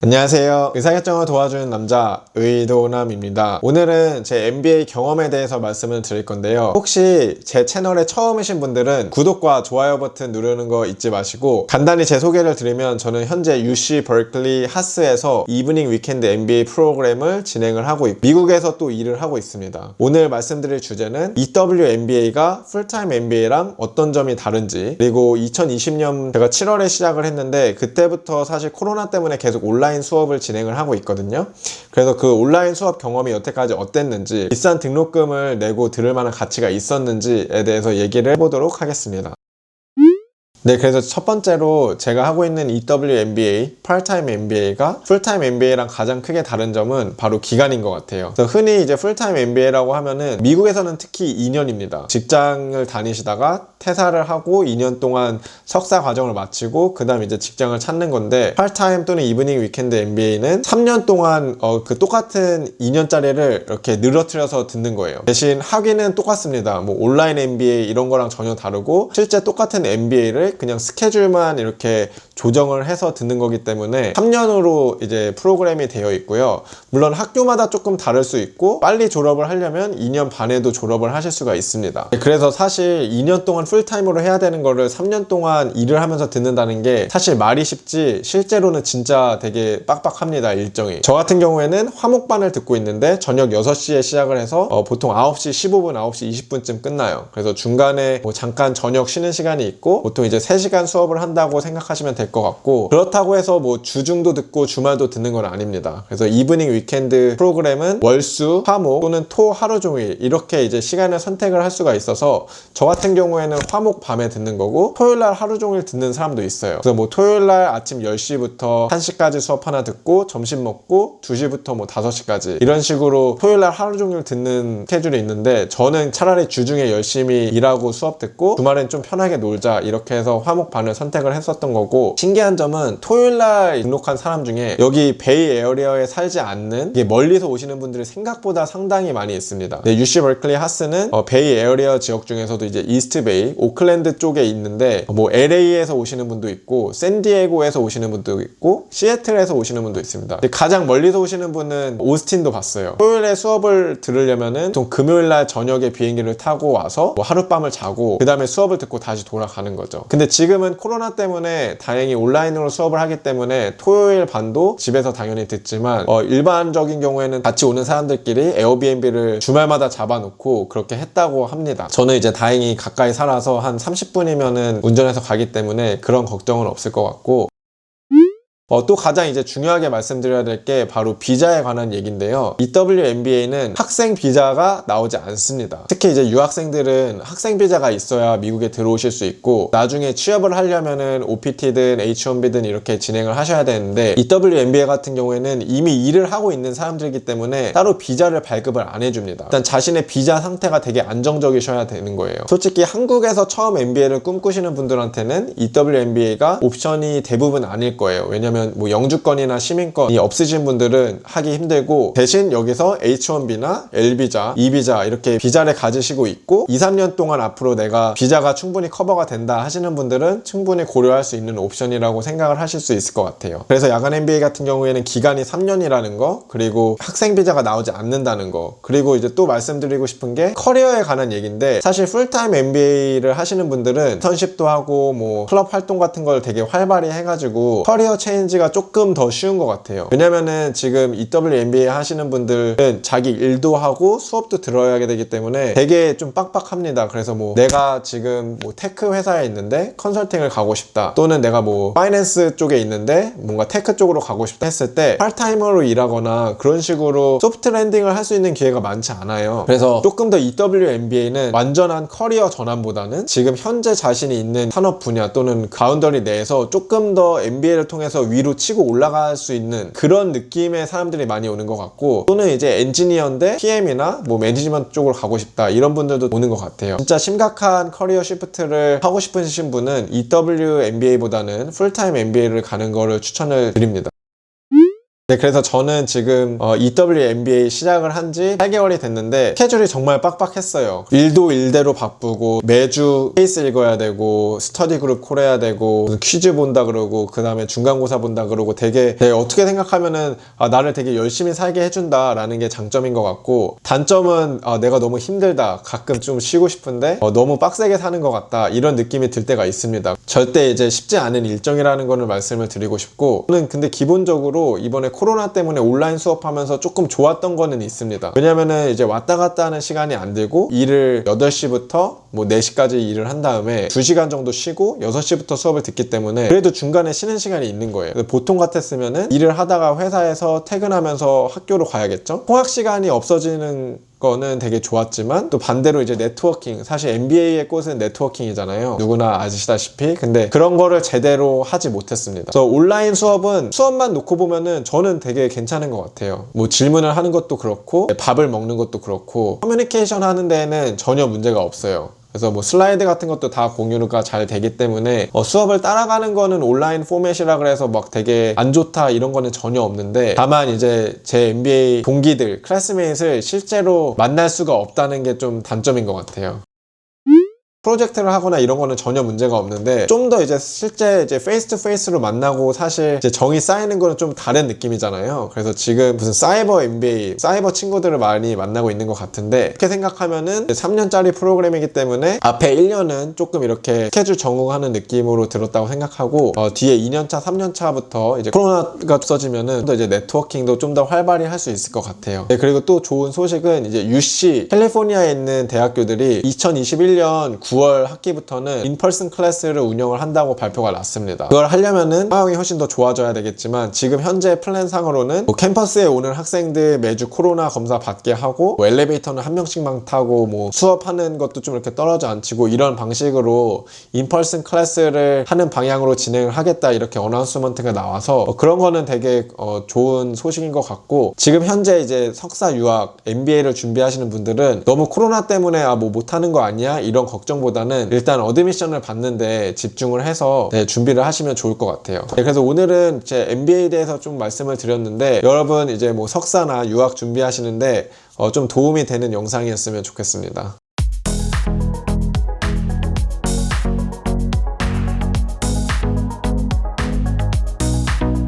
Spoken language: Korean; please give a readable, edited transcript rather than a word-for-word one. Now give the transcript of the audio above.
안녕하세요. 의사결정을 도와주는 남자 의도남입니다. 오늘은 제 MBA 경험에 대해서 말씀을 드릴 건데요. 혹시 제 채널에 처음이신 분들은 구독과 좋아요 버튼 누르는 거 잊지 마시고, 간단히 제 소개를 드리면 저는 현재 UC 버클리 하스에서 이브닝 위켄드 MBA 프로그램을 진행을 하고 있고 미국에서 또 일을 하고 있습니다. 오늘 말씀드릴 주제는 EWMBA가 풀타임 MBA랑 어떤 점이 다른지, 그리고 2020년 제가 7월에 시작을 했는데 그때부터 사실 코로나 때문에 계속 온라인 수업을 진행을 하고 있거든요. 그래서 그 온라인 수업 경험이 여태까지 어땠는지, 비싼 등록금을 내고 들을 만한 가치가 있었는지에 대해서 얘기를 해보도록 하겠습니다. 네, 그래서 첫 번째로 제가 하고 있는 EWMBA, Part-Time MBA가 Full-Time MBA랑 가장 크게 다른 점은 바로 기간인 것 같아요. 그래서 흔히 이제 Full-Time MBA라고 하면은 미국에서는 특히 2년입니다. 직장을 다니시다가 퇴사를 하고 2년 동안 석사 과정을 마치고 그 다음 이제 직장을 찾는 건데, Part-Time 또는 이브닝 위켄드 MBA는 3년 동안 그 똑같은 2년짜리를 이렇게 늘어뜨려서 듣는 거예요. 대신 학위는 똑같습니다. 뭐 온라인 MBA 이런 거랑 전혀 다르고, 실제 똑같은 MBA를 그냥 스케줄만 이렇게 조정을 해서 듣는 거기 때문에 3년으로 이제 프로그램이 되어 있고요. 물론 학교마다 조금 다를 수 있고, 빨리 졸업을 하려면 2년 반에도 졸업을 하실 수가 있습니다. 그래서 사실 2년 동안 풀타임으로 해야 되는 거를 3년 동안 일을 하면서 듣는다는 게 사실 말이 쉽지 실제로는 진짜 되게 빡빡합니다, 일정이. 저 같은 경우에는 화목반을 듣고 있는데 저녁 6시에 시작을 해서 보통 9시 15분, 9시 20분쯤 끝나요. 그래서 중간에 뭐 잠깐 저녁 쉬는 시간이 있고, 보통 이제 3시간 수업을 한다고 생각하시면 될 것 같고, 그렇다고 해서 뭐 주중도 듣고 주말도 듣는 건 아닙니다. 그래서 이브닝 위켄드 프로그램은 월수, 화목 또는 토 하루 종일 이렇게 이제 시간을 선택을 할 수가 있어서, 저 같은 경우에는 화목 밤에 듣는 거고 토요일날 하루 종일 듣는 사람도 있어요. 그래서 뭐 토요일날 아침 10시부터 1시까지 수업 하나 듣고 점심 먹고 2시부터 뭐 5시까지 이런 식으로 토요일날 하루 종일 듣는 스케줄이 있는데, 저는 차라리 주중에 열심히 일하고 수업 듣고 주말엔 좀 편하게 놀자 이렇게 해서 화목반을 선택을 했었던 거고, 신기한 점은 토요일날 등록한 사람 중에 여기 베이 에어리어에 살지 않는, 이게 멀리서 오시는 분들이 생각보다 상당히 많이 있습니다. 네, UC 버클리 하스는 베이 에어리어 지역 중에서도 이제 이스트 베이, 오클랜드 쪽에 있는데 뭐 LA에서 오시는 분도 있고 샌디에고에서 오시는 분도 있고 시애틀에서 오시는 분도 있습니다. 가장 멀리서 오시는 분은 오스틴도 봤어요. 토요일에 수업을 들으려면은 보통 금요일날 저녁에 비행기를 타고 와서 뭐 하룻밤을 자고 그 다음에 수업을 듣고 다시 돌아가는 거죠. 근데 지금은 코로나 때문에 다행히 온라인으로 수업을 하기 때문에 토요일 반도 집에서 당연히 듣지만, 일반적인 경우에는 같이 오는 사람들끼리 에어비앤비를 주말마다 잡아놓고 그렇게 했다고 합니다. 저는 이제 다행히 가까이 살아서 한 30분이면은 운전해서 가기 때문에 그런 걱정은 없을 것 같고, 또 가장 이제 중요하게 말씀드려야 될 게 바로 비자에 관한 얘기인데요. EWMBA는 학생 비자가 나오지 않습니다. 특히 이제 유학생들은 학생 비자가 있어야 미국에 들어오실 수 있고, 나중에 취업을 하려면은 OPT든 H1B든 이렇게 진행을 하셔야 되는데, EWMBA 같은 경우에는 이미 일을 하고 있는 사람들이기 때문에 따로 비자를 발급을 안 해줍니다. 일단 자신의 비자 상태가 되게 안정적이셔야 되는 거예요. 솔직히 한국에서 처음 MBA를 꿈꾸시는 분들한테는 EWMBA가 옵션이 대부분 아닐 거예요. 왜냐면 뭐 영주권이나 시민권이 없으신 분들은 하기 힘들고, 대신 여기서 H1B나 L비자, E비자 이렇게 비자를 가지시고 있고 2, 3년 동안 앞으로 내가 비자가 충분히 커버가 된다 하시는 분들은 충분히 고려할 수 있는 옵션이라고 생각을 하실 수 있을 것 같아요. 그래서 야간 MBA 같은 경우에는 기간이 3년이라는 거, 그리고 학생 비자가 나오지 않는다는 거, 그리고 이제 또 말씀드리고 싶은 게 커리어에 관한 얘기인데, 사실 풀타임 MBA를 하시는 분들은 인턴십도 하고 뭐 클럽 활동 같은 걸 되게 활발히 해가지고 커리어 체인지가 조금 더 쉬운 것 같아요. 왜냐면은 지금 EWMBA 하시는 분들은 자기 일도 하고 수업도 들어야 되기 때문에 되게 좀 빡빡합니다. 그래서 뭐 내가 지금 뭐 테크 회사에 있는데 컨설팅을 가고 싶다, 또는 내가 뭐 파이낸스 쪽에 있는데 뭔가 테크 쪽으로 가고 싶다 했을 때 파트타이머로 일하거나 그런 식으로 소프트 랜딩을 할 수 있는 기회가 많지 않아요. 그래서 조금 더 EWMBA는 완전한 커리어 전환보다는 지금 현재 자신이 있는 산업 분야 또는 바운더리 내에서 조금 더 MBA를 통해서 위로 치고 올라갈 수 있는 그런 느낌의 사람들이 많이 오는 것 같고, 또는 이제 엔지니어인데 PM이나 뭐 매니지먼트 쪽으로 가고 싶다 이런 분들도 오는 것 같아요. 진짜 심각한 커리어 시프트를 하고 싶으신 분은 EWMBA보다는 풀타임 MBA를 가는 거를 추천을 드립니다. 네, 그래서 저는 지금 EWMBA 시작을 한 지 8개월이 됐는데 스케줄이 정말 빡빡했어요. 일도 일대로 바쁘고 매주 케이스 읽어야 되고 스터디 그룹 콜해야 되고 무슨 퀴즈 본다 그러고 그 다음에 중간고사 본다 그러고 되게 어떻게 생각하면은 나를 되게 열심히 살게 해준다 라는 게 장점인 것 같고, 단점은 내가 너무 힘들다, 가끔 좀 쉬고 싶은데 너무 빡세게 사는 것 같다, 이런 느낌이 들 때가 있습니다. 절대 이제 쉽지 않은 일정이라는 거를 말씀을 드리고 싶고, 저는 근데 기본적으로 이번에 코로나 때문에 온라인 수업하면서 조금 좋았던 거는 있습니다. 왜냐면은 이제 왔다 갔다 하는 시간이 안 들고, 일을 8시부터 뭐 4시까지 일을 한 다음에 2시간 정도 쉬고 6시부터 수업을 듣기 때문에 그래도 중간에 쉬는 시간이 있는 거예요. 보통 같았으면은 일을 하다가 회사에서 퇴근하면서 학교로 가야겠죠? 통학 시간이 없어지는 거는 되게 좋았지만, 또 반대로 이제 네트워킹, 사실 MBA의 꽃은 네트워킹이잖아요. 누구나 아시다시피. 근데 그런 거를 제대로 하지 못했습니다. 그래서 온라인 수업은 수업만 놓고 보면은 저는 되게 괜찮은 것 같아요. 뭐 질문을 하는 것도 그렇고 밥을 먹는 것도 그렇고 커뮤니케이션 하는 데에는 전혀 문제가 없어요. 그래서 뭐 슬라이드 같은 것도 다 공유가 잘 되기 때문에 수업을 따라가는 거는 온라인 포맷이라 그래서 막 되게 안 좋다 이런 거는 전혀 없는데, 다만 이제 제 MBA 동기들, 클래스메이트를 실제로 만날 수가 없다는 게 좀 단점인 것 같아요. 프로젝트를 하거나 이런 거는 전혀 문제가 없는데, 좀 더 이제 실제 이제 페이스 투 페이스로 만나고 사실 이제 정이 쌓이는 거는 좀 다른 느낌이잖아요. 그래서 지금 무슨 사이버 MBA, 사이버 친구들을 많이 만나고 있는 것 같은데, 그렇게 생각하면은 3년짜리 프로그램이기 때문에 앞에 1년은 조금 이렇게 스케줄 적응하는 느낌으로 들었다고 생각하고, 뒤에 2년차, 3년차부터 이제 코로나가 없어지면은 또 이제 네트워킹도 좀 더 활발히 할 수 있을 것 같아요. 네, 그리고 또 좋은 소식은 이제 UC, 캘리포니아에 있는 대학교들이 2021년 9월 학기부터는 인펄슨 클래스를 운영을 한다고 발표가 났습니다. 그걸 하려면은 상황이 훨씬 더 좋아져야 되겠지만, 지금 현재 플랜상으로는 뭐 캠퍼스에 오는 학생들 매주 코로나 검사 받게 하고, 뭐 엘리베이터는 한 명씩만 타고, 뭐 수업하는 것도 좀 이렇게 떨어져 앉히고, 이런 방식으로 인펄슨 클래스를 하는 방향으로 진행을 하겠다, 이렇게 어나운스먼트가 나와서 그런 거는 되게 좋은 소식인 것 같고, 지금 현재 이제 석사 유학, MBA를 준비하시는 분들은 너무 코로나 때문에 뭐 못하는 거 아니야? 이런 걱정보다는 일단 어드미션을 받는데 집중을 해서 준비를 하시면 좋을 것 같아요. 그래서 오늘은 제 MBA에 대해서 좀 말씀을 드렸는데, 여러분 이제 뭐 석사나 유학 준비하시는데 좀 도움이 되는 영상이었으면 좋겠습니다.